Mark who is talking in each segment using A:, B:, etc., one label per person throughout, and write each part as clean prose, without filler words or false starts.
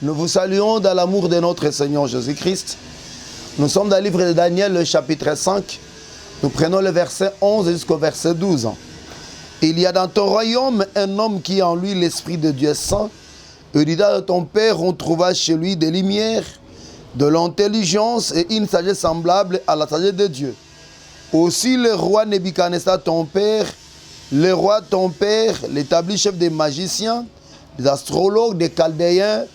A: Nous vous saluons dans l'amour de notre Seigneur Jésus-Christ. Nous sommes dans le livre de Daniel, le chapitre 5. Nous prenons le verset 11 jusqu'au verset 12. Il y a dans ton royaume un homme qui a en lui l'Esprit de Dieu saint. Héréditaire de ton Père, on trouva chez lui des lumières, de l'intelligence et une sagesse semblable à la sagesse de Dieu. Aussi le roi Nebuchadnezzar ton Père, le roi ton Père, l'établi chef des magiciens, des astrologues, des chaldéens,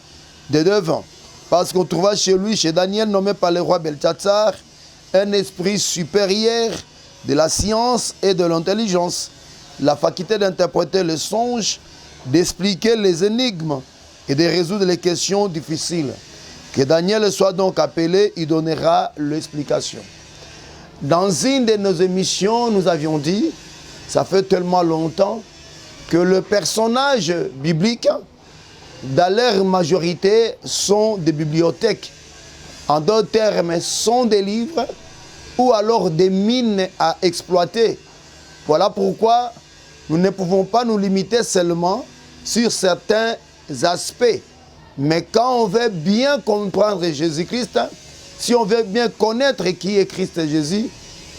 A: des devins. Parce qu'on trouva chez lui, chez Daniel, nommé par le roi Belchazzar, un esprit supérieur de la science et de l'intelligence, la faculté d'interpréter les songes, d'expliquer les énigmes et de résoudre les questions difficiles. Que Daniel soit donc appelé, il donnera l'explication. Dans une de nos émissions, nous avions dit, ça fait tellement longtemps, que le personnage biblique, dans leur majorité, sont des bibliothèques. En d'autres termes, sont des livres ou alors des mines à exploiter. Voilà pourquoi nous ne pouvons pas nous limiter seulement sur certains aspects. Mais quand on veut bien comprendre Jésus-Christ, si on veut bien connaître qui est Christ Jésus,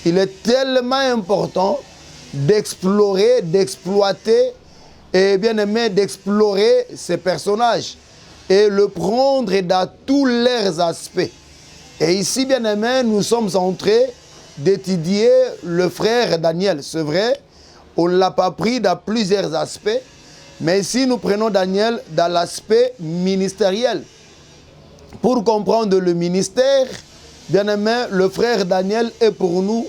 A: il est tellement important d'explorer, d'exploiter et bien aimé d'explorer ces personnages et le prendre dans tous leurs aspects. Et ici, bien aimé, nous sommes en train d'étudier le frère Daniel. C'est vrai, on ne l'a pas pris dans plusieurs aspects, mais ici nous prenons Daniel dans l'aspect ministériel. Pour comprendre le ministère, bien aimé, le frère Daniel est pour nous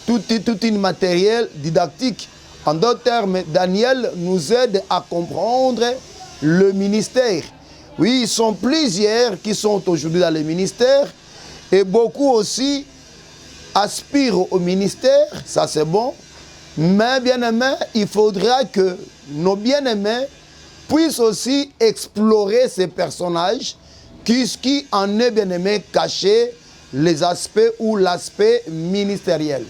A: tout une matériel didactique. En d'autres termes, Daniel nous aide à comprendre le ministère. Oui, ils sont plusieurs qui sont aujourd'hui dans le ministère et beaucoup aussi aspirent au ministère, ça c'est bon. Mais bien-aimés, il faudra que nos bien-aimés puissent aussi explorer ces personnages qui en est bien-aimé caché les aspects ou l'aspect ministériel.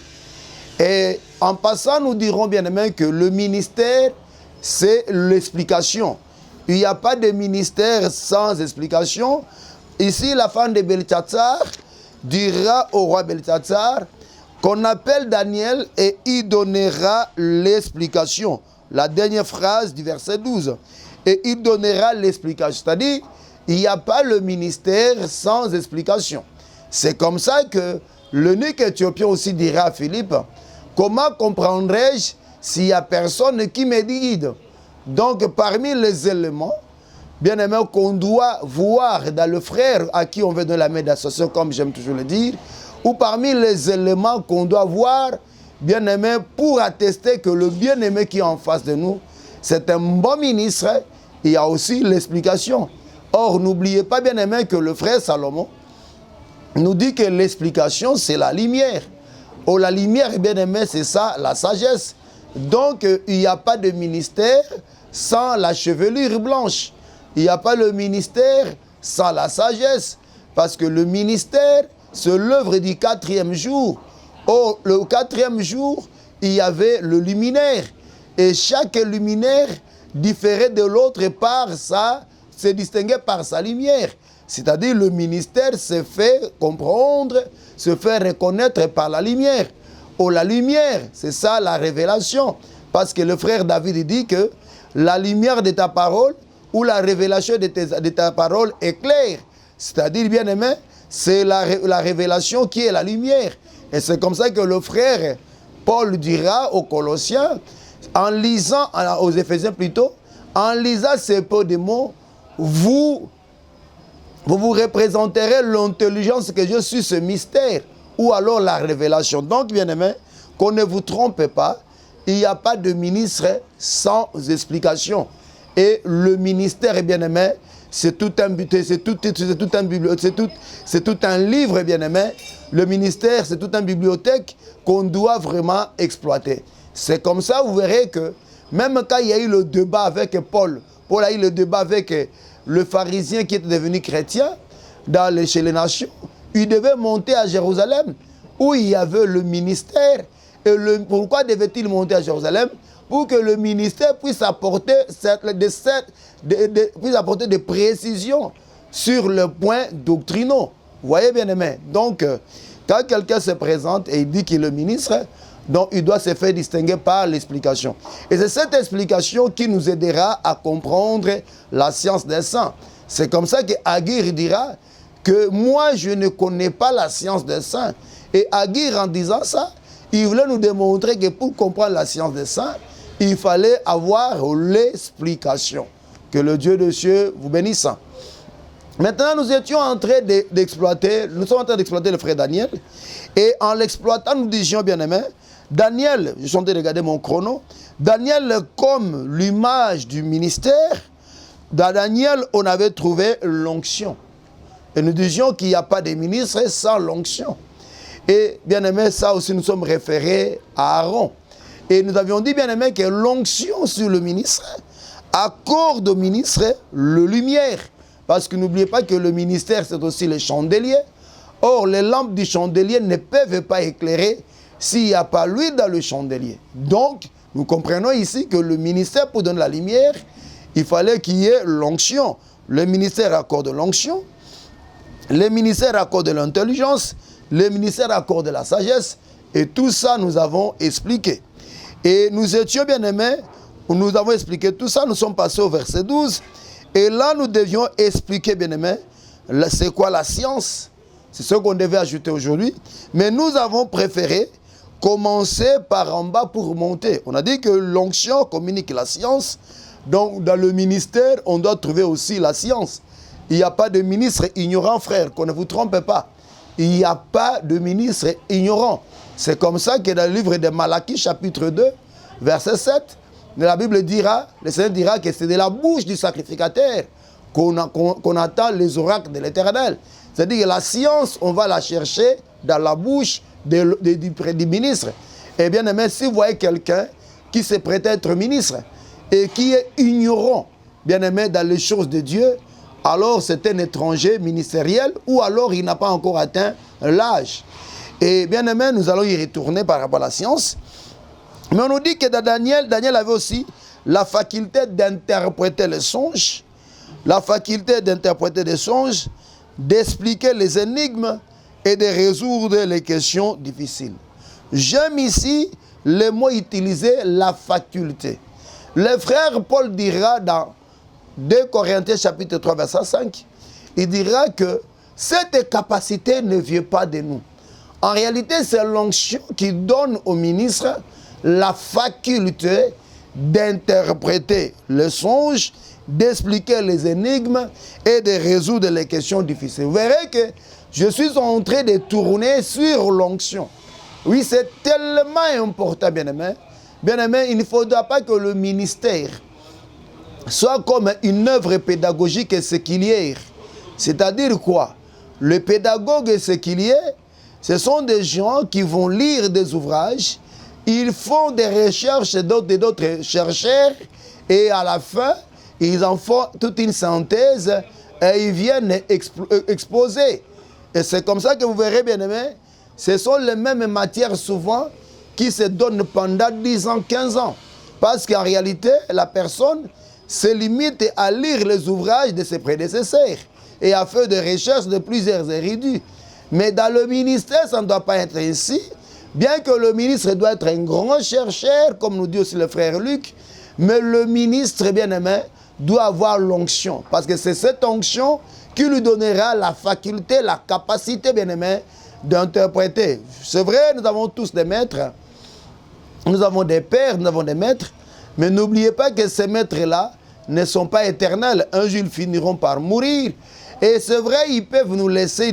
A: Et en passant, nous dirons bien aimé que le ministère, c'est l'explication. Il n'y a pas de ministère sans explication. Ici, la femme de Belchazzar dira au roi Belchazzar qu'on appelle Daniel et il donnera l'explication. La dernière phrase du verset 12. Et il donnera l'explication. C'est-à-dire, il n'y a pas le ministère sans explication. C'est comme ça que l'eunuque éthiopien aussi dira à Philippe, comment comprendrai-je s'il n'y a personne qui me guide? Donc, parmi les éléments, bien aimé, qu'on doit voir dans le frère à qui on veut donner la main d'association, comme j'aime toujours le dire, ou parmi les éléments qu'on doit voir, bien aimé, pour attester que le bien-aimé qui est en face de nous, c'est un bon ministre, il y a aussi l'explication. Or, n'oubliez pas, bien aimé, que le frère Salomon nous dit que l'explication, c'est la lumière. Oh, la lumière, bien aimé, c'est ça, la sagesse. Donc, il n'y a pas de ministère sans la chevelure blanche. Il n'y a pas le ministère sans la sagesse. Parce que le ministère, c'est l'œuvre du 4e jour. Oh, le 4e jour, il y avait le luminaire. Et chaque luminaire différait de l'autre par se distinguait par sa lumière. C'est-à-dire le ministère se fait comprendre, se fait reconnaître par la lumière. Oh, la lumière, c'est ça la révélation. Parce que le frère David dit que la lumière de ta parole ou la révélation de ta parole est claire. C'est-à-dire, bien aimé, c'est la révélation qui est la lumière. Et c'est comme ça que le frère Paul dira aux Colossiens, en lisant, aux Éphésiens plutôt, en lisant ces peu de mots, vous représenterez l'intelligence que je suis ce mystère, ou alors la révélation. Donc, bien aimé, qu'on ne vous trompe pas, il n'y a pas de ministre sans explication. Et le ministère, bien aimé, c'est tout un livre, bien aimé. Le ministère, c'est toute une bibliothèque qu'on doit vraiment exploiter. C'est comme ça, vous verrez que même quand il y a eu le débat avec Paul a eu le débat avec le pharisien qui était devenu chrétien chez les nations, il devait monter à Jérusalem où il y avait le ministère. Et pourquoi devait-il monter à Jérusalem? Pour que le ministère puisse apporter des précisions sur le point doctrinaux. Vous voyez, bien aimé. Donc, quand quelqu'un se présente et il dit qu'il est le ministre, donc il doit se faire distinguer par l'explication. Et c'est cette explication qui nous aidera à comprendre la science des saints. C'est comme ça que Aguirre dira que moi, je ne connais pas la science des saints. Et Aguirre, en disant ça, il voulait nous démontrer que pour comprendre la science des saints, il fallait avoir l'explication. Que le Dieu de cieux vous bénisse. Maintenant, nous étions en train d'exploiter, nous sommes en train d'exploiter le frère Daniel. Et en l'exploitant, nous disions, bien aimé, Daniel, je suis en train de regarder mon chrono, Daniel comme l'image du ministère, dans Daniel, on avait trouvé l'onction. Et nous disions qu'il n'y a pas de ministre sans l'onction. Et bien aimé, ça aussi nous sommes référés à Aaron. Et nous avions dit, bien aimé, que l'onction sur le ministre accorde au ministre le lumière. Parce que n'oubliez pas que le ministère, c'est aussi le chandelier. Or, les lampes du chandelier ne peuvent pas éclairer s'il n'y a pas l'huile dans le chandelier. Donc, nous comprenons ici que le ministère, pour donner la lumière, il fallait qu'il y ait l'onction. Le ministère accorde l'onction. Le ministère accorde l'intelligence. Le ministère accorde la sagesse. Et tout ça, nous avons expliqué. Et nous étions bien aimés. Nous avons expliqué tout ça. Nous sommes passés au verset 12. Et là, nous devions expliquer, bien aimé, c'est quoi la science. C'est ce qu'on devait ajouter aujourd'hui. Mais nous avons préféré commencer par en bas pour monter. On a dit que l'onction communique la science. Donc, dans le ministère, on doit trouver aussi la science. Il n'y a pas de ministre ignorant, frère, qu'on ne vous trompe pas. Il n'y a pas de ministre ignorant. C'est comme ça que dans le livre de Malachie, chapitre 2, verset 7, la Bible dira, le Seigneur dira que c'est de la bouche du sacrificateur qu'on attend les oracles de l'Éternel. C'est-à-dire que la science, on va la chercher dans la bouche du ministre. Et bien aimé, si vous voyez quelqu'un qui se prête à être ministre et qui est ignorant, bien aimé, dans les choses de Dieu, alors c'est un étranger ministériel ou alors il n'a pas encore atteint l'âge. Et bien aimé, nous allons y retourner par rapport à la science. Mais on nous dit que dans Daniel avait aussi la faculté d'interpréter les songes, la faculté d'interpréter des songes, d'expliquer les énigmes et de résoudre les questions difficiles. J'aime ici le mot utilisé, la faculté. Le frère Paul dira dans 2 Corinthiens chapitre 3 verset 5, il dira que cette capacité ne vient pas de nous. En réalité, c'est l'onction qui donne au ministre la faculté d'interpréter les songes, d'expliquer les énigmes et de résoudre les questions difficiles. Vous verrez que je suis en train de tourner sur l'onction. Oui, c'est tellement important, bien-aimé. Bien-aimé, il ne faudra pas que le ministère soit comme une œuvre pédagogique et séculière. C'est-à-dire quoi? Le pédagogue et séculier, ce sont des gens qui vont lire des ouvrages, ils font des recherches d'autres chercheurs et à la fin, ils en font toute une synthèse et ils viennent exposer. Et c'est comme ça que vous verrez, bien aimé, ce sont les mêmes matières souvent qui se donnent pendant 10 ans, 15 ans. Parce qu'en réalité, la personne se limite à lire les ouvrages de ses prédécesseurs et à faire des recherches de plusieurs érudits. Mais dans le ministère, ça ne doit pas être ainsi. Bien que le ministre doit être un grand chercheur, comme nous dit aussi le frère Luc, mais le ministre, bien aimé, doit avoir l'onction. Parce que c'est cette onction qui lui donnera la faculté, la capacité, bien aimé, d'interpréter. C'est vrai, nous avons tous des maîtres, nous avons des pères, nous avons des maîtres, mais n'oubliez pas que ces maîtres-là ne sont pas éternels. Un jour, ils finiront par mourir. Et c'est vrai, ils peuvent nous laisser,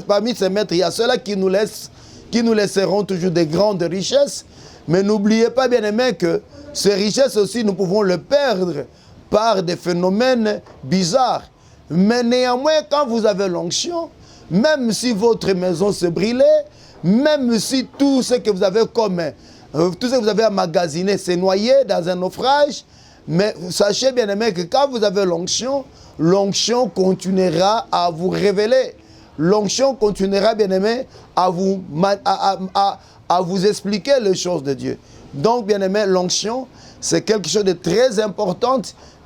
A: parmi ces maîtres, il y a ceux-là qui nous laisseront toujours des grandes richesses. Mais n'oubliez pas, bien aimé, que ces richesses aussi, nous pouvons les perdre par des phénomènes bizarres. Mais néanmoins, quand vous avez l'onction, même si votre maison se brûlait, même si tout ce que vous avez tout ce que vous avez emmagasiné s'est noyé dans un naufrage, mais sachez bien aimé que quand vous avez l'onction, l'onction continuera à vous révéler. L'onction continuera, bien aimé, à vous expliquer les choses de Dieu. Donc, bien aimé, l'onction, c'est quelque chose de très important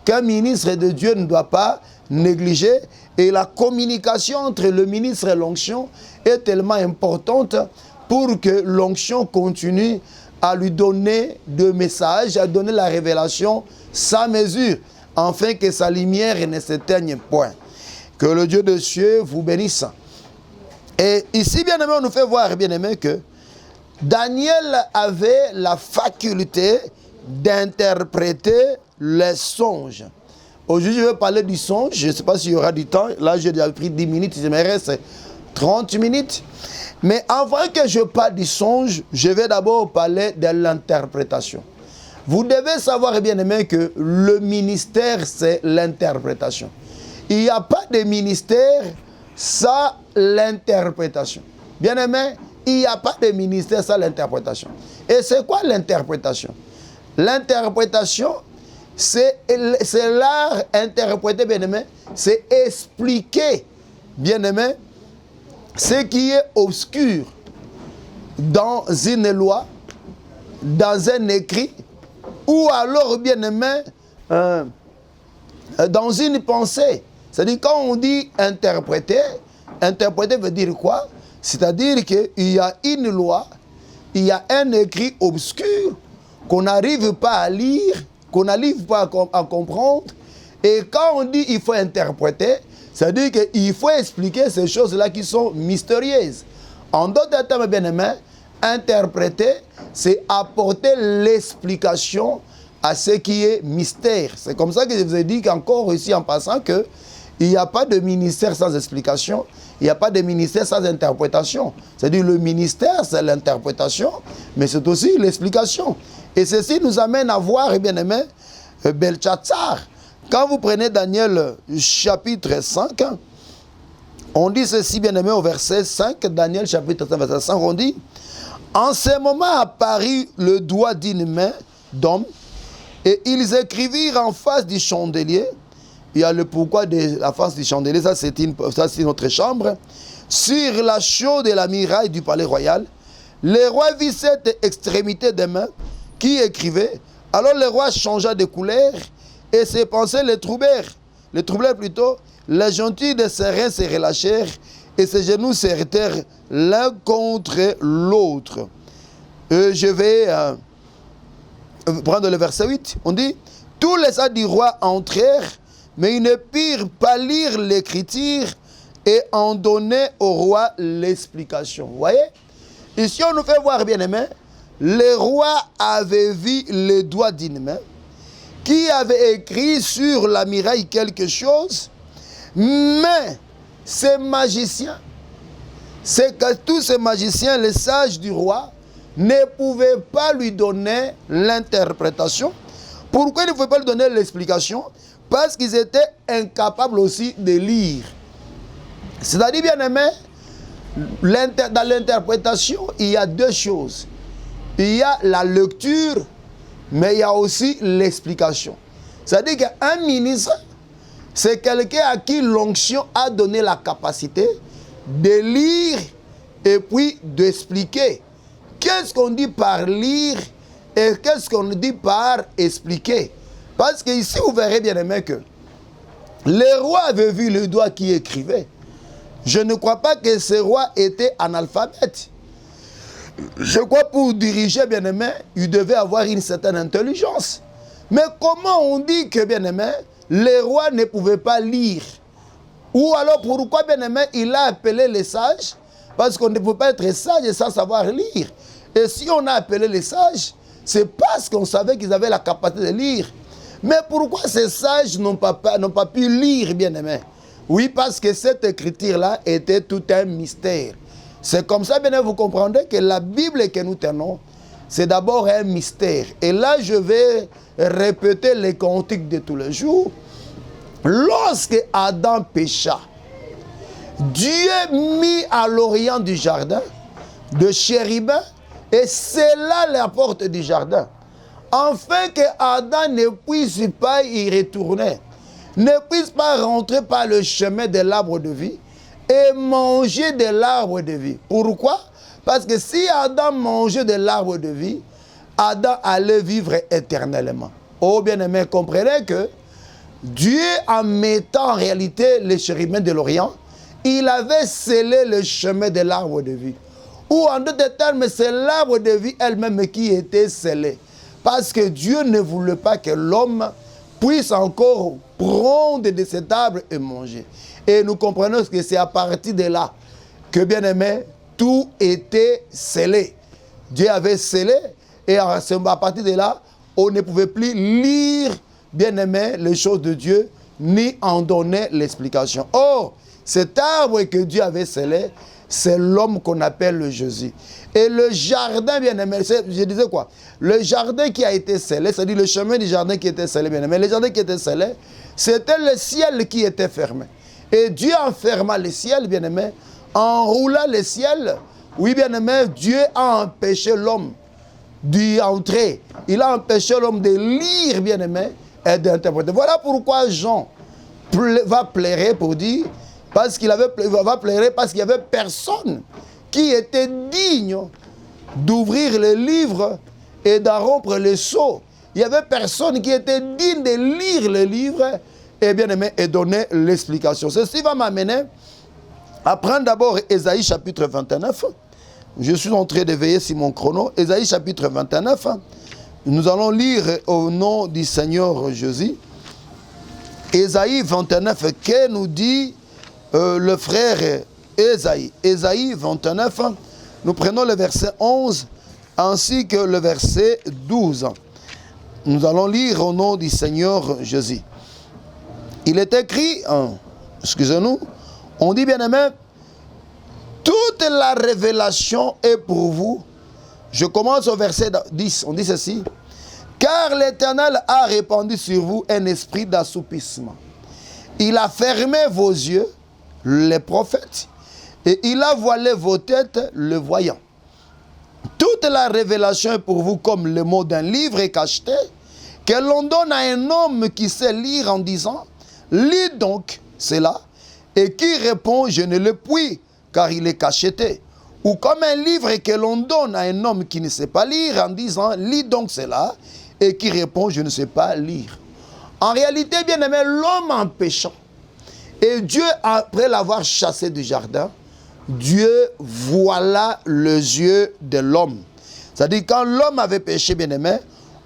A: qu'un ministre de Dieu ne doit pas négliger. Et la communication entre le ministre et l'onction est tellement importante pour que l'onction continue à lui donner de messages, à donner la révélation sans mesure, afin que sa lumière ne s'éteigne point. Que le Dieu de cieux vous bénisse. Et ici, bien aimé, on nous fait voir, bien aimé, que Daniel avait la faculté d'interpréter les songes. Aujourd'hui, je vais parler du songe. Je ne sais pas s'il y aura du temps. Là, j'ai déjà pris 10 minutes. Il me reste 30 minutes. Mais avant que je parle du songe, je vais d'abord parler de l'interprétation. Vous devez savoir, bien aimé, que le ministère, c'est l'interprétation. Il n'y a pas de ministère sans l'interprétation. Bien aimé, il n'y a pas de ministère sans l'interprétation. Et c'est quoi l'interprétation? L'interprétation, c'est l'art interprété, bien aimé, c'est expliquer, bien aimé, ce qui est obscur dans une loi, dans un écrit, ou alors, bien aimé, dans une pensée. C'est-à-dire, quand on dit interpréter, interpréter veut dire quoi? C'est-à-dire qu'il y a une loi, il y a un écrit obscur qu'on n'arrive pas à lire, qu'on n'arrive pas à comprendre. Et quand on dit il faut interpréter, c'est-à-dire qu'il faut expliquer ces choses-là qui sont mystérieuses. En d'autres termes, bien aimé, interpréter, c'est apporter l'explication à ce qui est mystère. C'est comme ça que je vous ai dit qu'encore ici en passant que il n'y a pas de ministère sans explication, il n'y a pas de ministère sans interprétation. C'est-à-dire le ministère, c'est l'interprétation, mais c'est aussi l'explication. Et ceci nous amène à voir, bien aimé, Belchatsar. Quand vous prenez Daniel chapitre 5, on dit ceci, bien aimé, au verset 5, Daniel chapitre 5, verset 5, on dit « En ce moment apparut le doigt d'une main d'homme, et ils écrivirent en face du chandelier. » Il y a le pourquoi de la face du chandelier, ça c'est notre chambre. Sur la chaude de la muraille du palais royal, le roi vit cette extrémité des mains qui écrivait. Alors le roi changea de couleur et ses pensées le troublèrent plutôt. Les gentils de ses reins se relâchèrent et ses genoux se heurtèrent l'un contre l'autre. Je vais prendre le verset 8. On dit, tous les sages du roi entrèrent, mais ils ne purent pas lire l'écriture et en donner au roi l'explication. Vous voyez? Ici, on nous fait voir, bien aimé, le roi avait vu le doigt d'une main qui avait écrit sur la muraille quelque chose, mais ces magiciens, c'est que tous ces magiciens, les sages du roi, ne pouvaient pas lui donner l'interprétation. Pourquoi ils ne pouvaient pas lui donner l'explication? Parce qu'ils étaient incapables aussi de lire. C'est-à-dire, bien aimé, dans l'interprétation, il y a deux choses. Il y a la lecture, mais il y a aussi l'explication. C'est-à-dire qu'un ministre, c'est quelqu'un à qui l'onction a donné la capacité de lire et puis d'expliquer. Qu'est-ce qu'on dit par lire et qu'est-ce qu'on dit par expliquer? Parce que ici, vous verrez bien aimé que le roi avait vu le doigt qui écrivait. Je ne crois pas que ce roi était analphabète. Je crois pour diriger, bien aimé, il devait avoir une certaine intelligence. Mais comment on dit que, bien aimé, le roi ne pouvait pas lire? Ou alors pourquoi, bien aimé, il a appelé les sages? Parce qu'on ne peut pas être sage sans savoir lire. Et si on a appelé les sages, c'est parce qu'on savait qu'ils avaient la capacité de lire. Mais pourquoi ces sages n'ont pas pu lire, bien aimé? Oui, parce que cette écriture-là était tout un mystère. C'est comme ça, bien aimé, vous comprendrez que la Bible que nous tenons, c'est d'abord un mystère. Et là, je vais répéter les cantiques de tous les jours. Lorsque Adam pécha, Dieu mit à l'orient du jardin de chérubins et scella la porte du jardin, afin que Adam ne puisse pas y retourner, ne puisse pas rentrer par le chemin de l'arbre de vie et manger de l'arbre de vie. Pourquoi? Parce que si Adam mangeait de l'arbre de vie, Adam allait vivre éternellement. Oh bien-aimé, comprenez que Dieu, en mettant en réalité les chérubins de l'Orient, il avait scellé le chemin de l'arbre de vie. Ou en d'autres termes, c'est l'arbre de vie elle-même qui était scellée. Parce que Dieu ne voulait pas que l'homme puisse encore prendre de cet arbre et manger. Et nous comprenons que c'est à partir de là que, bien aimé, tout était scellé. Dieu avait scellé et à partir de là, on ne pouvait plus lire, bien aimé, les choses de Dieu, ni en donner l'explication. Or, cet arbre que Dieu avait scellé, c'est l'homme qu'on appelle le Jésus. Et le jardin, bien aimé, je disais quoi? Le jardin qui a été scellé, c'est-à-dire le chemin du jardin qui était scellé, bien aimé. Le jardin qui était scellé, c'était le ciel qui était fermé. Et Dieu enferma le ciel, bien aimé, enroula le ciel. Oui, bien aimé, Dieu a empêché l'homme d'y entrer. Il a empêché l'homme de lire, bien aimé, et d'interpréter. Voilà pourquoi Jean va pleurer pour dire, parce qu'il va pleurer parce qu'il n'y avait personne qui était digne d'ouvrir le livre et d'en rompre le sceau. Il n'y avait personne qui était digne de lire le livre et bien aimé et donner l'explication. Ceci va m'amener à prendre d'abord Ésaïe chapitre 29. Je suis en train de veiller sur mon chrono. Ésaïe chapitre 29. Nous allons lire au nom du Seigneur Jésus. Ésaïe 29, que nous dit le frère Ésaïe. Ésaïe 29, nous prenons le verset 11 ainsi que le verset 12. Nous allons lire au nom du Seigneur Jésus. Il est écrit, excusez-nous, on dit bien aimé, toute la révélation est pour vous. Je commence au verset 10, on dit ceci. Car l'Éternel a répandu sur vous un esprit d'assoupissement. Il a fermé vos yeux, les prophètes, et il a voilé vos têtes, le voyant. Toute la révélation est pour vous comme le mot d'un livre est cacheté, que l'on donne à un homme qui sait lire en disant, lis donc cela, et qui répond, je ne le puis, car il est cacheté. Ou comme un livre que l'on donne à un homme qui ne sait pas lire en disant, lis donc cela, et qui répond, je ne sais pas lire. En réalité, bien aimé, l'homme en péchant, et Dieu, après l'avoir chassé du jardin, Dieu voila les yeux de l'homme. C'est-à-dire, quand l'homme avait péché, bien aimé,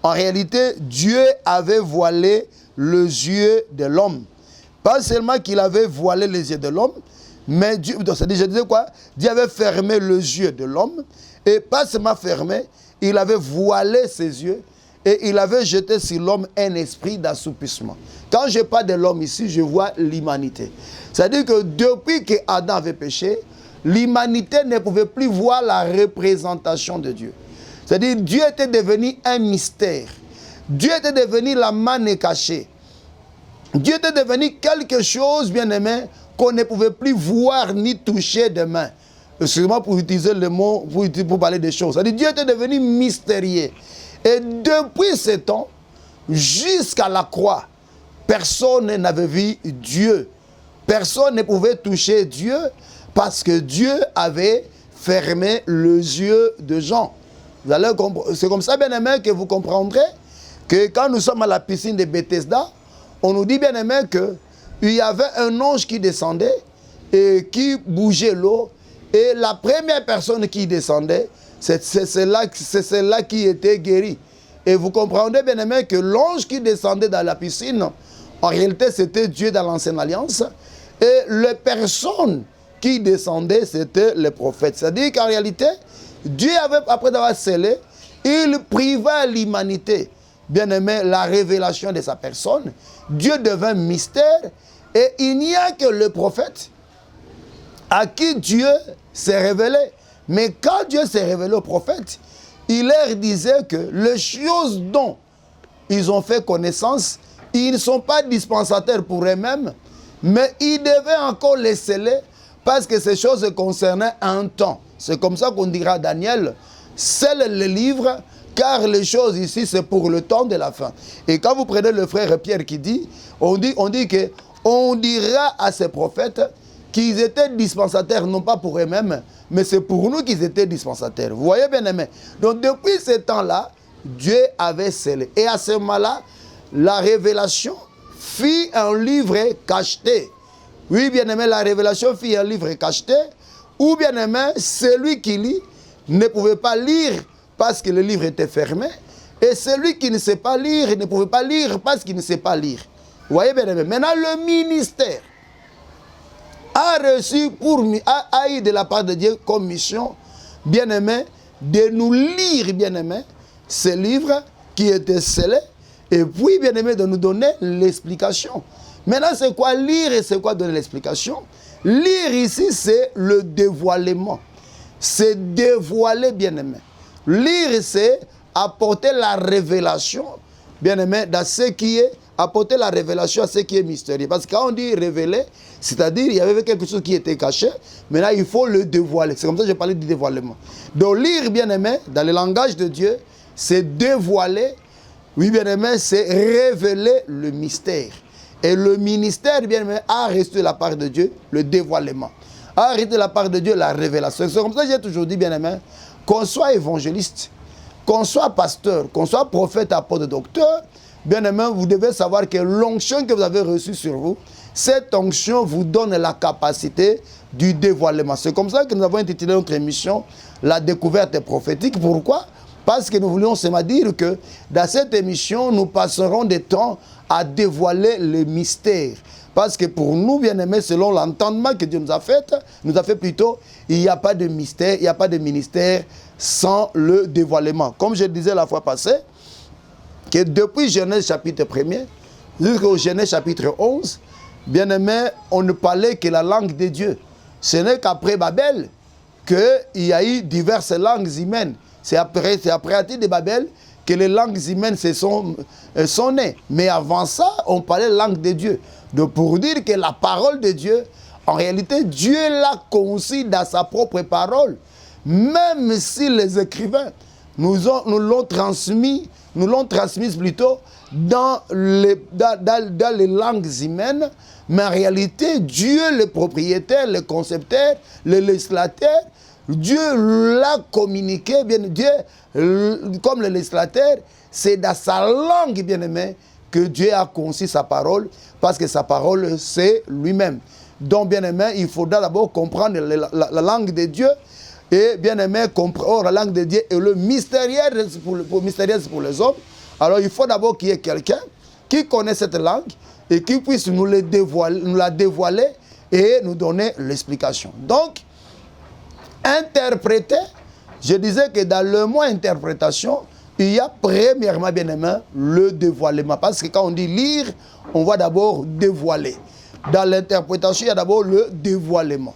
A: en réalité, Dieu avait voilé les yeux de l'homme. Pas seulement qu'il avait voilé les yeux de l'homme, mais Dieu, c'est-à-dire, je disais quoi? Dieu avait fermé les yeux de l'homme, et pas seulement fermé, il avait voilé ses yeux, et il avait jeté sur l'homme un esprit d'assoupissement. Quand je parle de l'homme ici, je vois l'humanité. C'est-à-dire que depuis que Adam avait péché, l'humanité ne pouvait plus voir la représentation de Dieu. C'est-à-dire que Dieu était devenu un mystère. Dieu était devenu la manne cachée. Dieu était devenu quelque chose, bien aimé, qu'on ne pouvait plus voir ni toucher de main. Excusez-moi pour utiliser le mot, pour parler des choses. C'est-à-dire Dieu était devenu mystérieux. Et depuis ce temps, jusqu'à la croix, personne n'avait vu Dieu. Personne ne pouvait toucher Dieu parce que Dieu avait fermé les yeux de Jean. C'est comme ça, bien aimé, que vous comprendrez que quand nous sommes à la piscine de Bethesda, on nous dit, bien aimé, qu'il y avait un ange qui descendait et qui bougeait l'eau. Et la première personne qui descendait, c'est celle-là qui était guérie. Et vous comprendrez, bien aimé, que l'ange qui descendait dans la piscine, en réalité, c'était Dieu dans l'Ancienne Alliance. Et les personnes qui descendaient, c'était les prophètes. C'est-à-dire qu'en réalité, Dieu avait, après avoir scellé, il privait l'humanité, bien aimé, la révélation de sa personne. Dieu devint mystère. Et il n'y a que le prophète à qui Dieu s'est révélé. Mais quand Dieu s'est révélé aux prophètes, il leur disait que les choses dont ils ont fait connaissance, ils ne sont pas dispensataires pour eux-mêmes, mais ils devaient encore les sceller parce que ces choses concernaient un temps. C'est comme ça qu'on dira à Daniel, scelle le livre, car les choses ici, c'est pour le temps de la fin. Et quand vous prenez le frère Pierre qui dit, on dit que on dira à ces prophètes qu'ils étaient dispensataires, non pas pour eux-mêmes, mais c'est pour nous qu'ils étaient dispensataires. Vous voyez, bien aimé? Donc, depuis ce temps-là, Dieu avait scellé. Et à ce moment-là, la révélation fit un livre cacheté. Oui, bien-aimé, la révélation fit un livre cacheté. Ou bien-aimé, celui qui lit ne pouvait pas lire parce que le livre était fermé. Et celui qui ne sait pas lire ne pouvait pas lire parce qu'il ne sait pas lire. Vous voyez, bien-aimé. Maintenant, le ministère a reçu a eu de la part de Dieu comme mission, bien-aimé, de nous lire, bien-aimé, ce livre qui était scellé, et puis, bien-aimé, de nous donner l'explication. Maintenant, c'est quoi lire et c'est quoi donner l'explication? Lire ici, c'est le dévoilement. C'est dévoiler, bien-aimé. Lire, c'est apporter la révélation, bien-aimé, dans ce qui est, apporter la révélation à ce qui est mystérieux. Parce que quand on dit révéler, c'est-à-dire il y avait quelque chose qui était caché, maintenant il faut le dévoiler. C'est comme ça que j'ai parlé du dévoilement. Donc lire, bien-aimé, dans le langage de Dieu, c'est dévoiler, oui, bien-aimé, c'est révéler le mystère. Et le ministère, bien-aimé, a reçu de la part de Dieu le dévoilement. A reçu de la part de Dieu la révélation. C'est comme ça que j'ai toujours dit, bien-aimé, qu'on soit évangéliste, qu'on soit pasteur, qu'on soit prophète, apôtre, docteur, bien-aimé, vous devez savoir que l'onction que vous avez reçue sur vous, cette onction vous donne la capacité du dévoilement. C'est comme ça que nous avons intitulé notre émission « La découverte prophétique ». Pourquoi? Parce que nous voulions seulement dire que dans cette émission, nous passerons des temps à dévoiler les mystères. Parce que pour nous, bien-aimés, selon l'entendement que Dieu nous a fait plutôt, il n'y a pas de mystère, il n'y a pas de ministère sans le dévoilement. Comme je disais la fois passée, que depuis Genèse chapitre 1er jusqu'au Genèse chapitre 11, bien-aimés, on ne parlait que la langue de Dieu. Ce n'est qu'après Babel qu'il y a eu diverses langues humaines. C'est après partir de Babel que les langues humaines sont nées. Mais avant ça, on parlait la langue de Dieu. Donc pour dire que la parole de Dieu, en réalité, Dieu l'a conçue dans sa propre parole. Même si les écrivains nous l'ont transmise plutôt dans les langues humaines, mais en réalité, Dieu, le propriétaire, le concepteur, le législateur, Dieu l'a communiqué, bien Dieu, comme le législateur, c'est dans sa langue, bien-aimé, que Dieu a conçu sa parole, parce que sa parole, c'est lui-même. Donc, bien-aimé, il faudra d'abord comprendre la langue de Dieu, et bien-aimé, comprendre la langue de Dieu et le mystérieux pour les hommes. Alors, il faut d'abord qu'il y ait quelqu'un qui connaît cette langue et qui puisse nous la dévoiler et nous donner l'explication. Donc, interpréter, je disais que dans le mot interprétation, il y a premièrement, bien-aimé, le dévoilement. Parce que quand on dit lire, on va d'abord dévoiler. Dans l'interprétation, il y a d'abord le dévoilement.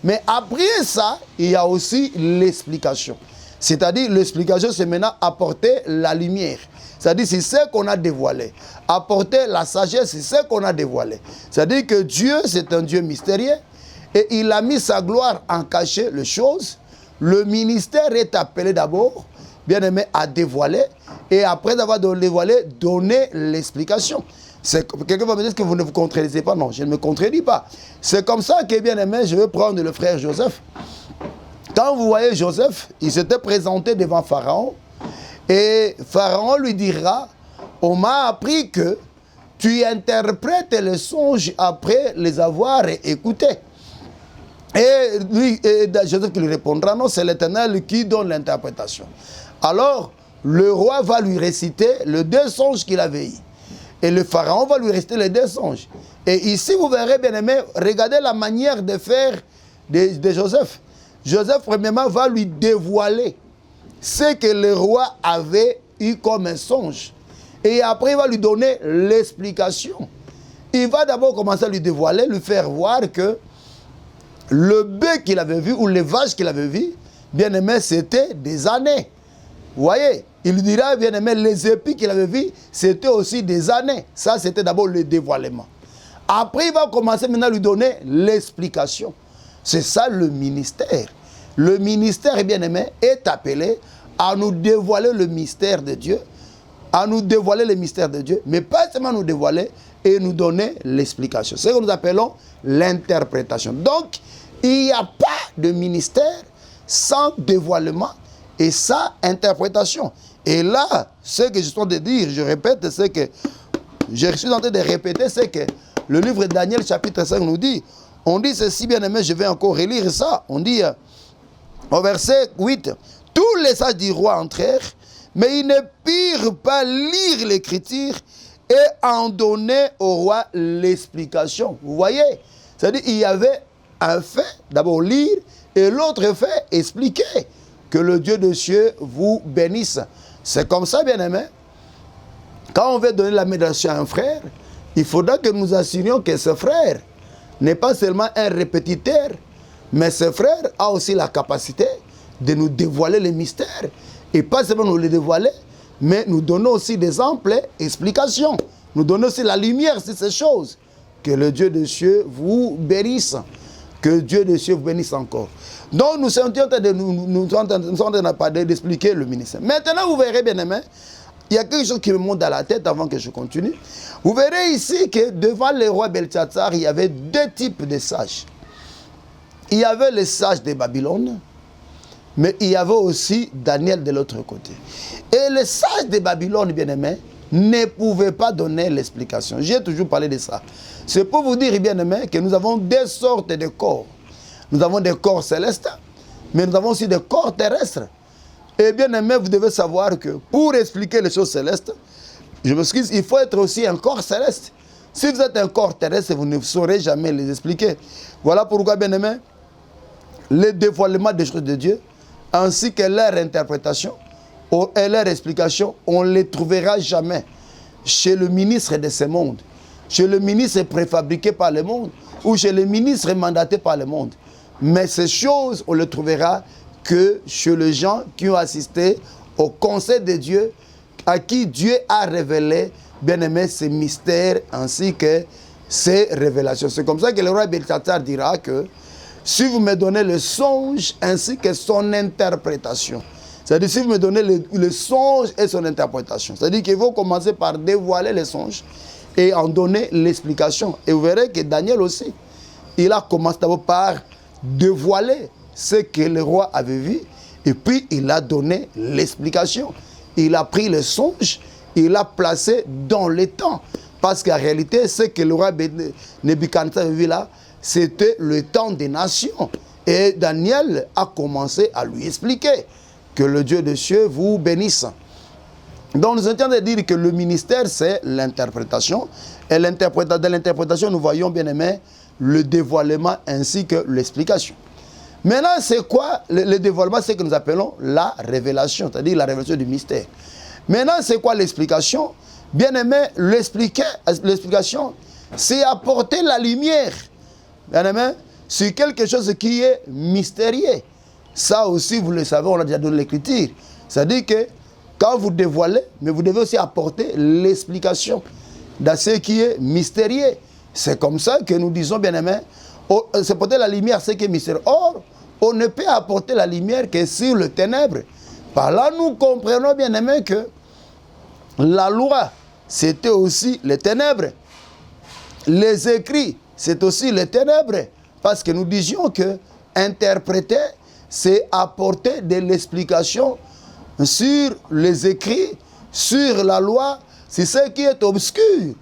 A: Mais après ça, il y a aussi l'explication. C'est-à-dire, l'explication, c'est maintenant apporter la lumière. C'est-à-dire, c'est ce qu'on a dévoilé. Apporter la sagesse, c'est ce qu'on a dévoilé. C'est-à-dire que Dieu, c'est un Dieu mystérieux. Et il a mis sa gloire en cacher les choses. Le ministère est appelé d'abord, bien-aimé, à dévoiler. Et après avoir dévoilé, donner l'explication. Quelqu'un va me dire que vous ne vous contredisez pas. Non, je ne me contredis pas. C'est comme ça que, bien-aimé, je vais prendre le frère Joseph. Quand vous voyez Joseph, il s'était présenté devant Pharaon. Et Pharaon lui dira, on m'a appris que tu interprètes les songes après les avoir écoutés. Et Joseph qui lui répondra, non, c'est l'Éternel qui donne l'interprétation. Alors, le roi va lui réciter les deux songes qu'il avait eus. Et le pharaon va lui réciter les deux songes. Et ici, vous verrez, bien aimé, regardez la manière de faire de Joseph. Joseph, premièrement, va lui dévoiler ce que le roi avait eu comme un songe. Et après, il va lui donner l'explication. Il va d'abord commencer à lui dévoiler, lui faire voir que le bœuf qu'il avait vu ou les vaches qu'il avait vu, bien aimé, c'était des années. Vous voyez, il lui dira, bien aimé, les épis qu'il avait vus, c'était aussi des années. Ça, c'était d'abord le dévoilement. Après, il va commencer maintenant à lui donner l'explication. C'est ça le ministère. Le ministère, bien aimé, est appelé à nous dévoiler le mystère de Dieu, à nous dévoiler le mystère de Dieu, mais pas seulement nous dévoiler et nous donner l'explication. C'est ce que nous appelons l'interprétation. Donc, il n'y a pas de ministère sans dévoilement et sans interprétation. Et là, ce que je suis en train de dire, je répète, c'est que je suis en train de répéter, c'est que le livre de Daniel chapitre 5 nous dit, on dit ceci, bien aimé, je vais encore relire ça, on dit au verset 8, tous les sages du roi entrèrent, mais ils ne purent pas lire l'écriture et en donner au roi l'explication. Vous voyez, c'est-à-dire il y avait un fait, d'abord lire, et l'autre fait, expliquer. Que le Dieu de cieux vous bénisse. C'est comme ça, bien aimé. Quand on veut donner la médiation à un frère, il faudra que nous assurions que ce frère n'est pas seulement un répétiteur, mais ce frère a aussi la capacité de nous dévoiler les mystères. Et pas seulement nous les dévoiler, mais nous donner aussi des amples explications. Nous donner aussi la lumière sur ces choses. Que le Dieu de cieux vous bénisse. Que Dieu de cieux vous bénisse encore. Donc nous sommes en train d'expliquer le ministère. Maintenant vous verrez bien aimé, il y a quelque chose qui me monte dans la tête avant que je continue. Vous verrez ici que devant le roi Belchatsar, il y avait deux types de sages. Il y avait les sages de Babylone, mais il y avait aussi Daniel de l'autre côté. Et les sages de Babylone, bien aimé, ne pouvaient pas donner l'explication. J'ai toujours parlé de ça. C'est pour vous dire, bien aimé, que nous avons deux sortes de corps. Nous avons des corps célestes, mais nous avons aussi des corps terrestres. Et bien aimé, vous devez savoir que pour expliquer les choses célestes, je m'excuse, il faut être aussi un corps céleste. Si vous êtes un corps terrestre, vous ne saurez jamais les expliquer. Voilà pourquoi, bien aimé, le dévoilement des choses de Dieu, ainsi que leur interprétation et leur explication, on ne les trouvera jamais chez le ministre de ce monde, chez le ministre préfabriqué par le monde, ou chez le ministre mandaté par le monde. Mais ces choses, on ne les trouvera que chez les gens qui ont assisté au conseil de Dieu, à qui Dieu a révélé, bien aimé, ces mystères ainsi que ces révélations. C'est comme ça que le roi Belchatsar dira que si vous me donnez le songe ainsi que son interprétation, c'est-à-dire si vous me donnez le songe et son interprétation, c'est-à-dire qu'il faut commencer par dévoiler les songes et en donner l'explication. Et vous verrez que Daniel aussi, il a commencé d'abord par dévoiler ce que le roi avait vu et puis il a donné l'explication. Il a pris le songe, il l'a placé dans le temps. Parce qu'en réalité, ce que le roi Nebuchadnezzar avait vu là, c'était le temps des nations. Et Daniel a commencé à lui expliquer que le Dieu des cieux vous bénisse. Donc nous entendons dire que le ministère, c'est l'interprétation. Et dans l'interprétation, nous voyons, bien aimé, le dévoilement ainsi que l'explication. Maintenant, c'est quoi le dévoilement? C'est ce que nous appelons la révélation, c'est-à-dire la révélation du mystère. Maintenant, c'est quoi l'explication? Bien aimé, l'explication, c'est apporter la lumière, bien aimé, sur quelque chose qui est mystérieux. Ça aussi, vous le savez, on a déjà donné l'écriture. C'est-à-dire que quand vous dévoilez, mais vous devez aussi apporter l'explication dans ce qui est mystérieux. C'est comme ça que nous disons, bien aimé, c'est porter la lumière, ce qui est mystérieux. Or, on ne peut apporter la lumière que sur le ténèbre. Par là, nous comprenons, bien aimé, que la loi, c'était aussi les ténèbres. Les écrits, c'est aussi les ténèbres. Parce que nous disions que interpréter, c'est apporter de l'explication sur les écrits, sur la loi, c'est ce qui est obscur.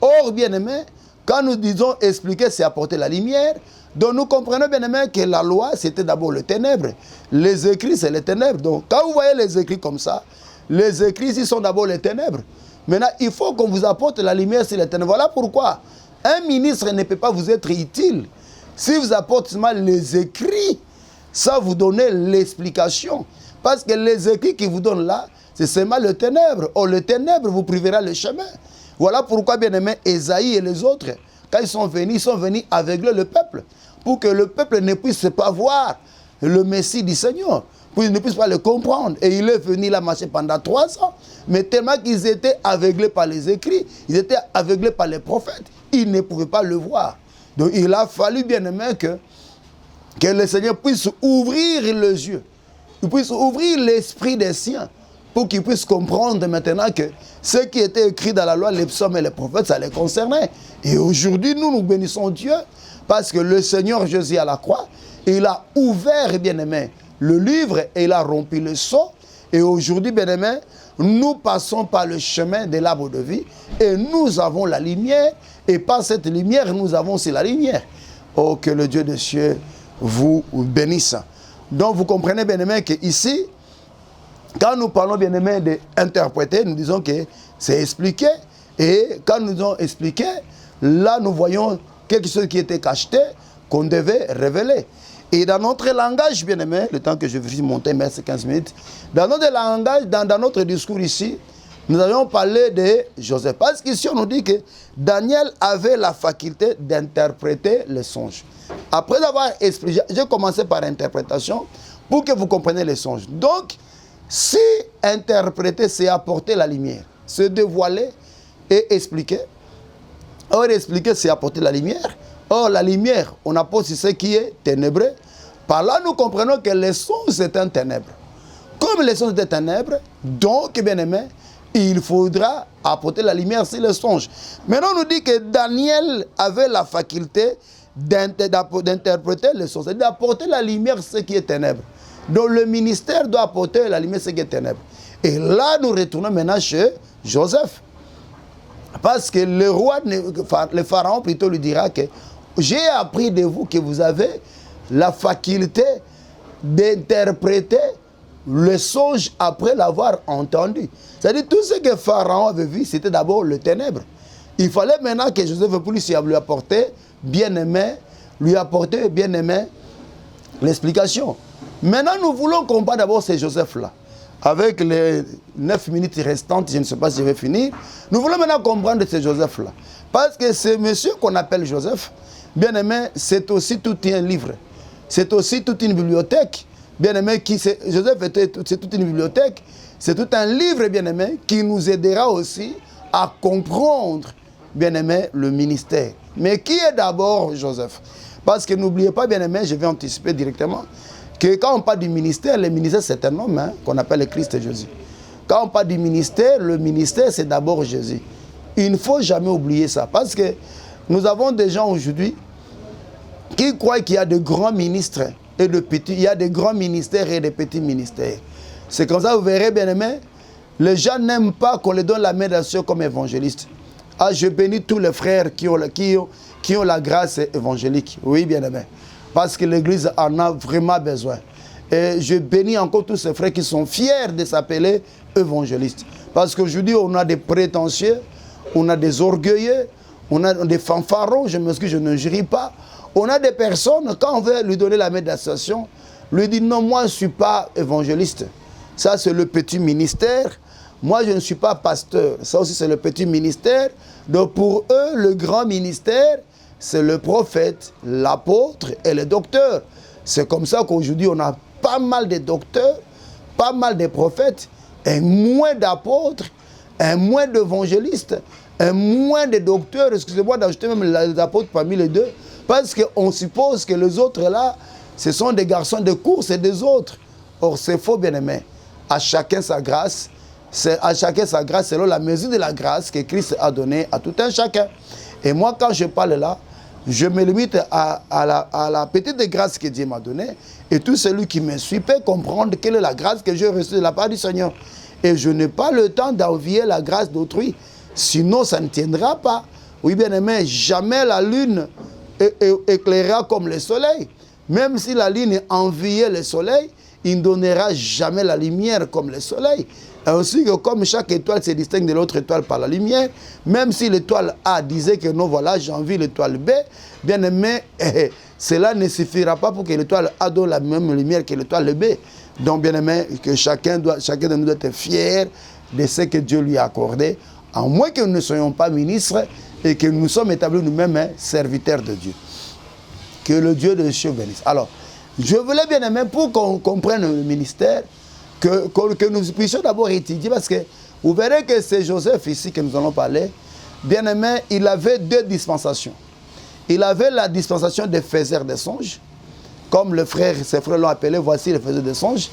A: Or, bien aimé, quand nous disons expliquer, c'est apporter la lumière. Donc nous comprenons bien aimé que la loi, c'était d'abord les ténèbres. Les écrits, c'est les ténèbres. Donc quand vous voyez les écrits comme ça, les écrits ici sont d'abord les ténèbres. Maintenant, il faut qu'on vous apporte la lumière sur les ténèbres. Voilà pourquoi un ministre ne peut pas vous être utile. Si vous apportez seulement les écrits, ça vous donne l'explication. Parce que les écrits qui vous donnent là, c'est seulement le ténèbre. Or, le ténèbre vous privera le chemin. Voilà pourquoi, bien aimé, Ésaïe et les autres, quand ils sont venus aveugler le peuple. Pour que le peuple ne puisse pas voir le Messie du Seigneur. Pour qu'ils ne puissent pas le comprendre. Et il est venu là marcher pendant 3 ans. Mais tellement qu'ils étaient aveuglés par les écrits, ils étaient aveuglés par les prophètes, ils ne pouvaient pas le voir. Donc il a fallu, bien aimé, que le Seigneur puisse ouvrir les yeux. Il puisse ouvrir l'esprit des siens. Pour qu'ils puissent comprendre maintenant que ce qui était écrit dans la loi, les psaumes et les prophètes, ça les concernait. Et aujourd'hui, nous bénissons Dieu parce que le Seigneur Jésus à la croix, il a ouvert, bien aimé, le livre et il a rompu le sceau. Et aujourd'hui, bien aimé, nous passons par le chemin de l'arbre de vie et nous avons la lumière. Et par cette lumière, nous avons aussi la lumière. Oh, que le Dieu des cieux vous bénisse. Donc, vous comprenez, bien-aimés, qu'ici, quand nous parlons, bien-aimés, d'interpréter, nous disons que c'est expliqué. Et quand nous avons expliqué, là, nous voyons quelque chose qui était cacheté, qu'on devait révéler. Et dans notre langage, bien-aimés, le temps que je vais monter, mais c'est 15 minutes, dans notre langage, dans notre discours ici, nous avions parlé de Joseph. Parce qu'ici, on nous dit que Daniel avait la faculté d'interpréter les songes. Après avoir expliqué, j'ai commencé par l'interprétation pour que vous compreniez les songes. Donc, si interpréter, c'est apporter la lumière, se dévoiler et expliquer. Or, expliquer, c'est apporter la lumière. Or, la lumière, on apporte ce qui est ténébreux. Par là, nous comprenons que les songes, c'est un ténèbre. Comme les songes sont des ténèbres, donc, bien aimé, il faudra apporter la lumière sur les songes. Maintenant, on nous dit que Daniel avait la faculté d'interpréter les songes, c'est-à-dire d'apporter la lumière sur ce qui est ténèbre. Donc, le ministère doit apporter la lumière sur ce qui est ténèbre. Et là, nous retournons maintenant chez Joseph. Parce que le roi, le pharaon plutôt lui dira que j'ai appris de vous que vous avez la faculté d'interpréter le songe après l'avoir entendu. C'est-à-dire tout ce que Pharaon avait vu, c'était d'abord le ténèbre. Il fallait maintenant que Joseph puisse lui apporter, bien-aimé, l'explication. Maintenant, nous voulons comprendre d'abord ces Joseph-là. Avec les 9 minutes restantes, je ne sais pas si je vais finir, nous voulons maintenant comprendre ces Joseph-là. Parce que ce monsieur qu'on appelle Joseph, bien-aimé, c'est aussi tout un livre. C'est aussi toute une bibliothèque. Bien-aimé, Joseph, c'est toute une bibliothèque. C'est tout un livre, bien-aimé, qui nous aidera aussi à comprendre, bien-aimé, le ministère. Mais qui est d'abord Joseph? Parce que n'oubliez pas, bien-aimé, je vais anticiper directement, que quand on parle du ministère, le ministère c'est un homme qu'on appelle le Christ Jésus. Quand on parle du ministère, le ministère c'est d'abord Jésus. Il ne faut jamais oublier ça. Parce que nous avons des gens aujourd'hui qui croient qu'il y a de grands ministres et de petits. Il y a des grands ministères et des petits ministères. C'est comme ça, vous verrez, bien aimé, les gens n'aiment pas qu'on les donne la main d'action comme évangéliste. Ah, je bénis tous les frères qui ont la grâce évangélique. Oui, bien aimé. Parce que l'Église en a vraiment besoin. Et je bénis encore tous ces frères qui sont fiers de s'appeler évangélistes. Parce qu'aujourd'hui, on a des prétentieux, on a des orgueilleux, on a des fanfarons, je m'excuse, je ne jurie pas. On a des personnes, quand on veut lui donner la main d'association, lui dit non, moi je ne suis pas évangéliste. Ça, c'est le petit ministère. Moi, je ne suis pas pasteur. Ça aussi, c'est le petit ministère. Donc, pour eux, le grand ministère, c'est le prophète, l'apôtre et le docteur. C'est comme ça qu'aujourd'hui, on a pas mal de docteurs, pas mal de prophètes, et moins d'apôtres, et moins d'évangélistes, et moins de docteurs. Excusez-moi d'ajouter même les apôtres parmi les deux, parce qu'on suppose que les autres là, ce sont des garçons de course et des autres. Or, c'est faux, bien-aimé. À chacun sa grâce. C'est à chacun sa grâce selon la mesure de la grâce que Christ a donnée à tout un chacun. Et moi, quand je parle là, je me limite à la petite grâce que Dieu m'a donnée. Et tout celui qui me suit peut comprendre quelle est la grâce que j'ai reçue de la part du Seigneur. Et je n'ai pas le temps d'envier la grâce d'autrui. Sinon, ça ne tiendra pas. Oui, bien aimé, jamais la lune éclairera comme le soleil. Même si la lune enviait le soleil, il ne donnera jamais la lumière comme le soleil. Ainsi que comme chaque étoile se distingue de l'autre étoile par la lumière, même si l'étoile A disait que non, voilà, j'envie l'étoile B, bien aimé, cela ne suffira pas pour que l'étoile A donne la même lumière que l'étoile B. Donc, bien aimé, que chacun de nous doit être fier de ce que Dieu lui a accordé, à moins que nous ne soyons pas ministres et que nous sommes établis nous-mêmes serviteurs de Dieu. Que le Dieu de cieux bénisse. Alors, je voulais bien aimer, pour qu'on comprenne le ministère, que nous puissions d'abord étudier, parce que vous verrez que c'est Joseph ici que nous allons parler. Bien aimé, il avait deux dispensations. Il avait la dispensation des faiseurs de songes, comme ses frères l'ont appelé, voici les faiseurs de songes.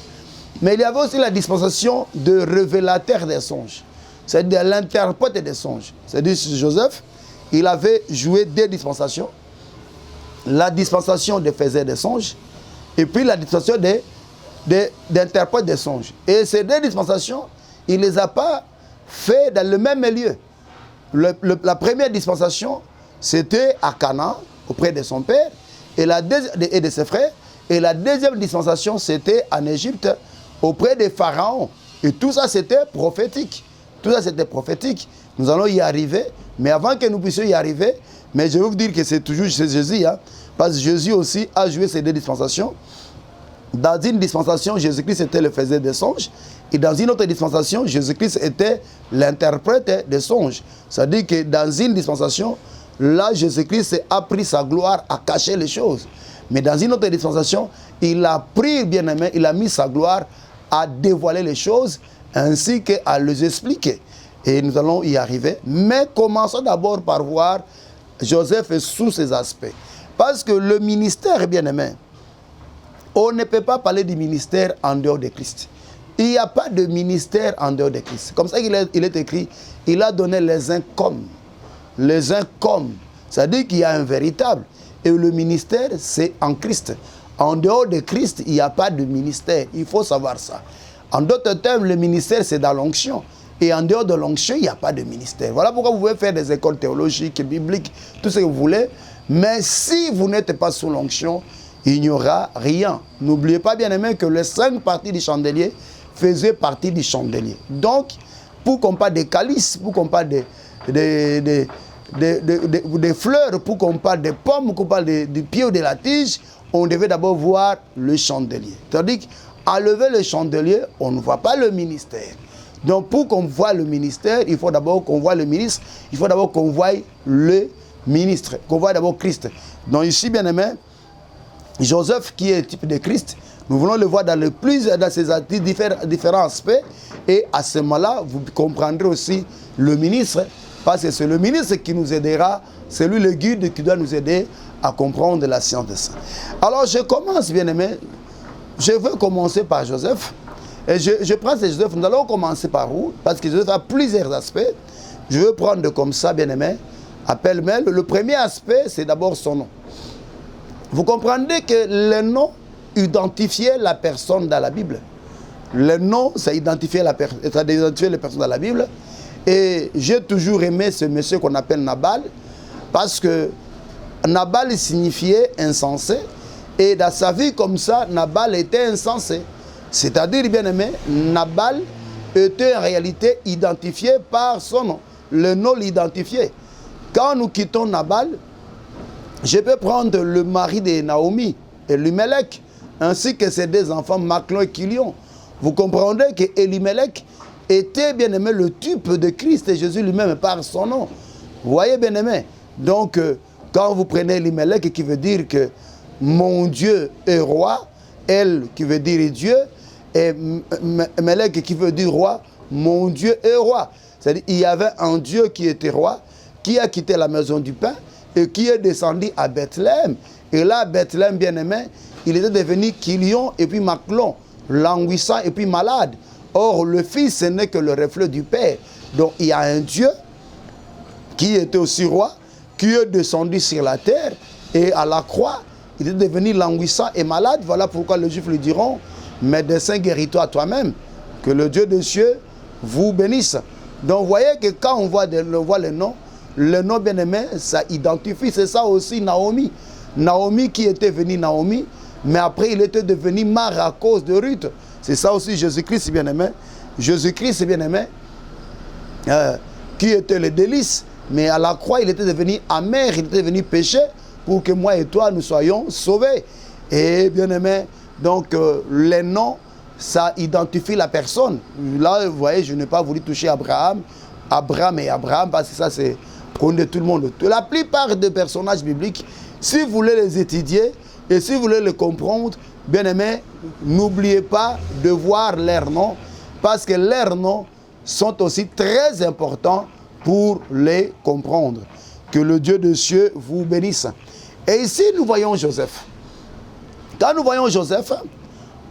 A: Mais il y avait aussi la dispensation de révélateur des songes, c'est-à-dire l'interprète des songes. C'est-à-dire Joseph, il avait joué deux dispensations. La dispensation des faiseurs de songes, et puis la dispensation d'interprète des songes. Et ces deux dispensations, il ne les a pas fait dans le même lieu. La première dispensation, c'était à Canaan, auprès de son père et de ses frères. Et la deuxième dispensation, c'était en Égypte, auprès des pharaons. Et tout ça, c'était prophétique. Tout ça, c'était prophétique. Nous allons y arriver. Mais avant que nous puissions y arriver, mais je vais vous dire que c'est toujours Jésus, hein, parce que Jésus aussi a joué ces deux dispensations. Dans une dispensation, Jésus-Christ était le faiseur des songes. Et dans une autre dispensation, Jésus-Christ était l'interprète des songes. C'est-à-dire que dans une dispensation, là, Jésus-Christ a pris sa gloire à cacher les choses. Mais dans une autre dispensation, il a pris, bien aimé, il a mis sa gloire à dévoiler les choses ainsi qu'à les expliquer. Et nous allons y arriver. Mais commençons d'abord par voir Joseph sous ses aspects. Parce que le ministère, bien aimé, on ne peut pas parler du ministère en dehors de Christ. Il n'y a pas de ministère en dehors de Christ. Comme ça il est écrit, il a donné les uns comme. Les uns comme. C'est-à-dire qu'il y a un véritable. Et le ministère, c'est en Christ. En dehors de Christ, il n'y a pas de ministère. Il faut savoir ça. En d'autres termes, le ministère, c'est dans l'onction. Et en dehors de l'onction, il n'y a pas de ministère. Voilà pourquoi vous pouvez faire des écoles théologiques, bibliques, tout ce que vous voulez. Mais si vous n'êtes pas sous l'onction, il n'y aura rien. N'oubliez pas, bien aimé, que les 5 parties du chandelier faisaient partie du chandelier. Donc, pour qu'on parle des calices, pour qu'on parle des fleurs, pour qu'on parle des pommes, pour qu'on parle du pied ou de la tige, on devait d'abord voir le chandelier. C'est-à-dire qu'à lever le chandelier, on ne voit pas le ministère. Donc, pour qu'on voit le ministère, il faut d'abord qu'on voit le ministre, il faut d'abord qu'on voie le ministre, qu'on voit d'abord Christ. Donc, ici, bien aimé, Joseph, qui est le type de Christ, nous voulons le voir dans ses différents aspects. Et à ce moment-là, vous comprendrez aussi le ministre, parce que c'est le ministre qui nous aidera, c'est lui le guide qui doit nous aider à comprendre la science de ça. Alors, je commence, bien aimé, je veux commencer par Joseph. Et je prends ce Joseph, nous allons commencer par où? Parce que Joseph a plusieurs aspects. Je veux prendre comme ça, bien aimé, appelle-mêle. Le premier aspect, c'est d'abord son nom. Vous comprenez que le nom identifiait la personne dans la Bible. Le nom, ça identifiait les personnes dans la Bible. Et j'ai toujours aimé ce monsieur qu'on appelle Nabal, parce que Nabal signifiait insensé. Et dans sa vie comme ça, Nabal était insensé. C'est-à-dire, bien aimé, Nabal était en réalité identifié par son nom. Le nom l'identifiait. Quand nous quittons Nabal, je peux prendre le mari de Naomi, Elimelech, ainsi que ses 2 enfants, Machlon et Kilion. Vous comprendrez que Elimelech était, bien aimé, le type de Christ et Jésus lui-même par son nom. Vous voyez, bien aimé. Donc, quand vous prenez Elimelech, qui veut dire que mon Dieu est roi, elle qui veut dire Dieu, et Melech qui veut dire roi, mon Dieu est roi. C'est-à-dire qu'il y avait un Dieu qui était roi, qui a quitté la maison du pain et qui est descendu à Bethléem. Et là, Bethléem, bien aimé, il était devenu Kilion et puis Machlon, languissant et puis malade. Or, le Fils, ce n'est que le reflet du Père. Donc, il y a un Dieu qui était aussi roi, qui est descendu sur la terre et à la croix, il est devenu languissant et malade. Voilà pourquoi les Juifs lui diront, médecin, guéris-toi toi-même, que le Dieu des cieux vous bénisse. Donc, vous voyez que quand on voit le nom bien-aimé, ça identifie. C'est ça aussi Naomi. Naomi qui était venue Naomi, mais après il était devenu Mara à cause de Ruth. C'est ça aussi Jésus-Christ, bien-aimé. Jésus-Christ, bien-aimé, qui était le délice, mais à la croix, il était devenu amer, il était devenu péché pour que moi et toi, nous soyons sauvés. Et bien-aimé, donc les noms, ça identifie la personne. Là, vous voyez, je n'ai pas voulu toucher Abraham, parce que ça, c'est connu de tout le monde. La plupart des personnages bibliques, si vous voulez les étudier et si vous voulez les comprendre, bien aimé, n'oubliez pas de voir leurs noms, parce que leurs noms sont aussi très importants pour les comprendre. Que le Dieu des cieux vous bénisse. Et ici, nous voyons Joseph. Quand nous voyons Joseph,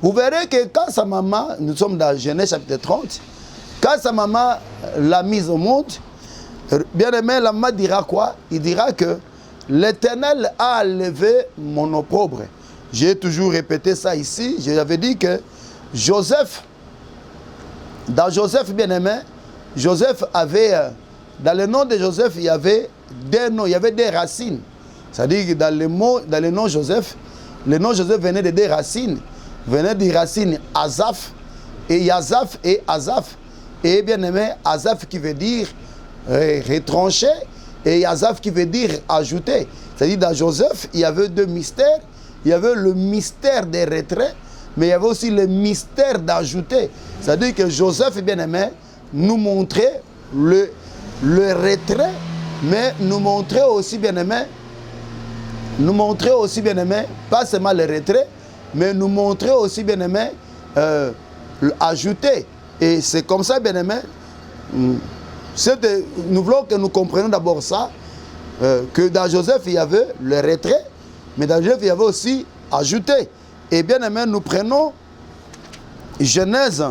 A: vous verrez que quand sa maman, nous sommes dans Genèse chapitre 30, quand sa maman l'a mise au monde, bien aimé, la maman dira quoi? Il dira que l'Éternel a levé mon opprobre. J'ai toujours répété ça ici. J'avais dit que Joseph Dans Joseph, bien-aimé, Joseph avait, dans le nom de Joseph, il y avait des noms, il y avait des racines. C'est-à-dire que dans le nom Joseph, le nom Joseph venait de des racines. Venait des racines Azaph, et Yazaph et Azaph. Et bien-aimé, Azaph qui veut dire retranché, et Yazaph qui veut dire ajouter. C'est-à-dire dans Joseph, il y avait deux mystères. Il y avait le mystère des retraits, mais il y avait aussi le mystère d'ajouter. C'est-à-dire que Joseph, bien-aimé, nous montrait le retrait, mais nous montrait aussi, bien-aimé, pas seulement le retrait, mais nous montrer aussi, bien-aimé, ajouter. Et c'est comme ça, bien-aimé, nous voulons que nous comprenions d'abord ça, que dans Joseph, il y avait le retrait, mais dans Joseph, il y avait aussi ajouté. Et bien-aimé, nous prenons Genèse,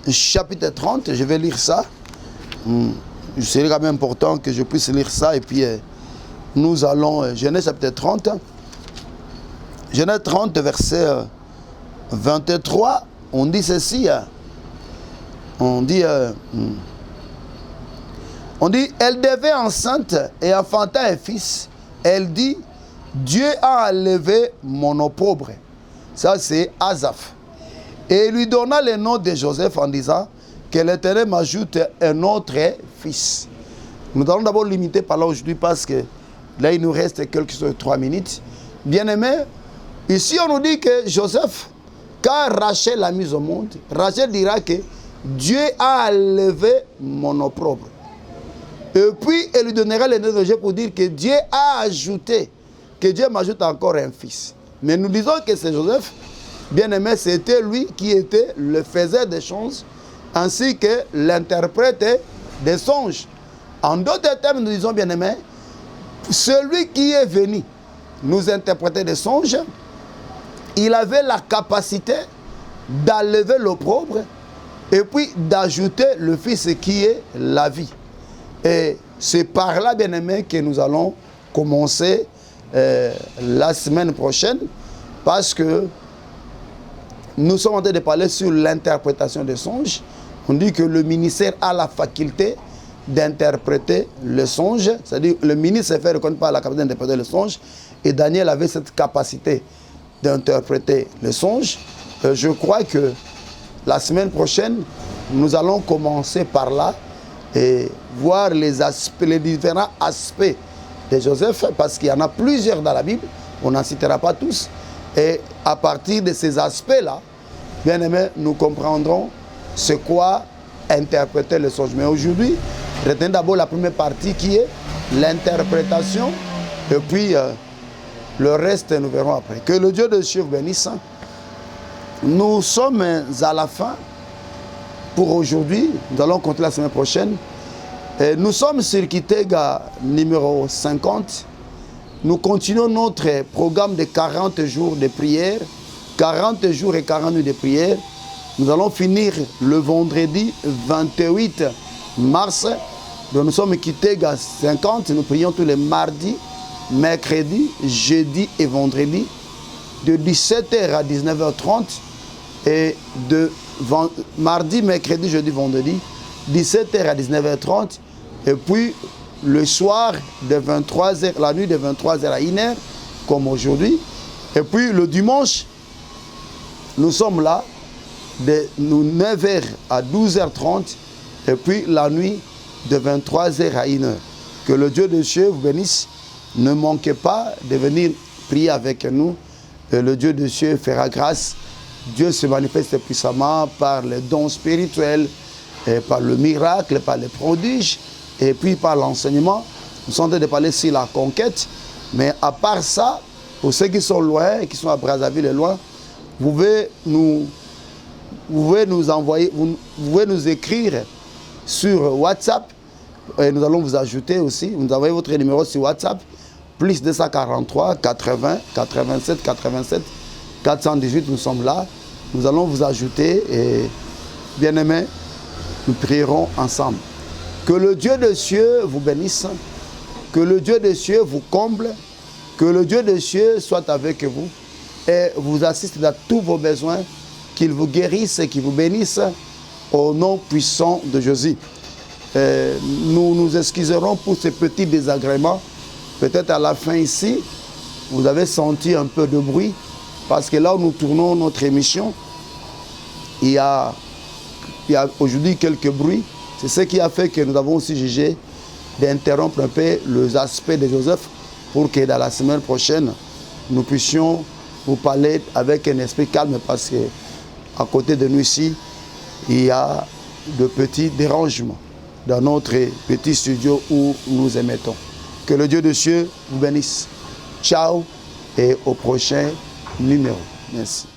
A: chapitre 30, je vais lire ça. C'est quand même important que je puisse lire ça, et puis nous allons, Genèse chapitre 30, Genèse 30, verset 23, on dit ceci, on dit, elle devait enceinte et enfanta un fils. Elle dit, Dieu a enlevé mon opprobre. Ça c'est Azaph. Et il lui donna le nom de Joseph en disant, que l'Éternel m'ajoute un autre fils. Nous allons d'abord limiter par là aujourd'hui parce que là il nous reste quelques 3 minutes. Bien-aimé, ici on nous dit que Joseph, quand Rachel l'a mis au monde, Rachel dira que Dieu a enlevé mon opprobre. Et puis elle lui donnera le nom de Joseph pour dire que Dieu a ajouté, que Dieu m'ajoute encore un fils. Mais nous disons que c'est Joseph, bien-aimé, c'était lui qui était le faiseur des choses, ainsi que l'interprète des songes. En d'autres termes, nous disons, bien-aimé, celui qui est venu nous interpréter des songes, il avait la capacité d'enlever l'opprobre et puis d'ajouter le fils qui est la vie. Et c'est par là, bien-aimé, que nous allons commencer la semaine prochaine, parce que nous sommes en train de parler sur l'interprétation des songes. On dit que le ministère a la faculté d'interpréter le songe, c'est-à-dire le ministre s'est fait reconnaître par la capacité d'interpréter le songe, et Daniel avait cette capacité d'interpréter le songe. Je crois que la semaine prochaine, nous allons commencer par là et voir les aspects, les différents aspects de Joseph, parce qu'il y en a plusieurs dans la Bible, on n'en citera pas tous, et à partir de ces aspects-là, bien aimé, nous comprendrons c'est quoi interpréter le songe. Mais aujourd'hui, retenez d'abord la première partie qui est l'interprétation, et puis le reste nous verrons après. Que le Dieu de Dieu vous bénisse. Nous sommes à la fin pour aujourd'hui. Nous allons continuer la semaine prochaine. Et nous sommes sur Kitega numéro 50. Nous continuons notre programme de 40 jours de prière. 40 jours et 40 nuits de prière. Nous allons finir le vendredi 28 mars. Donc nous sommes Kitega 50. Nous prions tous les mardis, mercredis, jeudi et vendredi. De 17h à 19h30. Et de mardi, mercredi, jeudi, vendredi. 17h à 19h30. Et puis le soir de 23h, la nuit de 23h à 1h, comme aujourd'hui. Et puis le dimanche, nous sommes là, de 9h à 12h30. Et puis la nuit de 23h à 1h. Que le Dieu de Dieu vous bénisse. Ne manquez pas de venir prier avec nous. Et le Dieu de Dieu fera grâce. Dieu se manifeste puissamment par les dons spirituels, et par le miracle, par les prodiges, et puis par l'enseignement. Nous sommes en train de parler sur la conquête. Mais à part ça, pour ceux qui sont loin, qui sont à Brazzaville et loin, vous pouvez nous envoyer, vous pouvez nous écrire sur WhatsApp. Et nous allons vous ajouter aussi. Vous envoyez votre numéro sur WhatsApp. Plus 243 80 87 87 418. Nous sommes là. Nous allons vous ajouter. Et bien aimés, nous prierons ensemble. Que le Dieu de cieux vous bénisse. Que le Dieu de cieux vous comble. Que le Dieu de cieux soit avec vous. Et vous assiste dans tous vos besoins. Qu'il vous guérisse et qu'il vous bénisse. au nom puissant de Jésus. Nous nous excuserons pour ces petits désagréments. Peut-être à la fin ici, vous avez senti un peu de bruit, parce que là où nous tournons notre émission, il y a aujourd'hui quelques bruits. C'est ce qui a fait que nous avons aussi jugé d'interrompre un peu les aspects de Joseph pour que dans la semaine prochaine, nous puissions vous parler avec un esprit calme, parce que à côté de nous ici, il y a de petits dérangements dans notre petit studio où nous émettons. Que le Dieu de cieux vous bénisse. Ciao et au prochain numéro. Merci.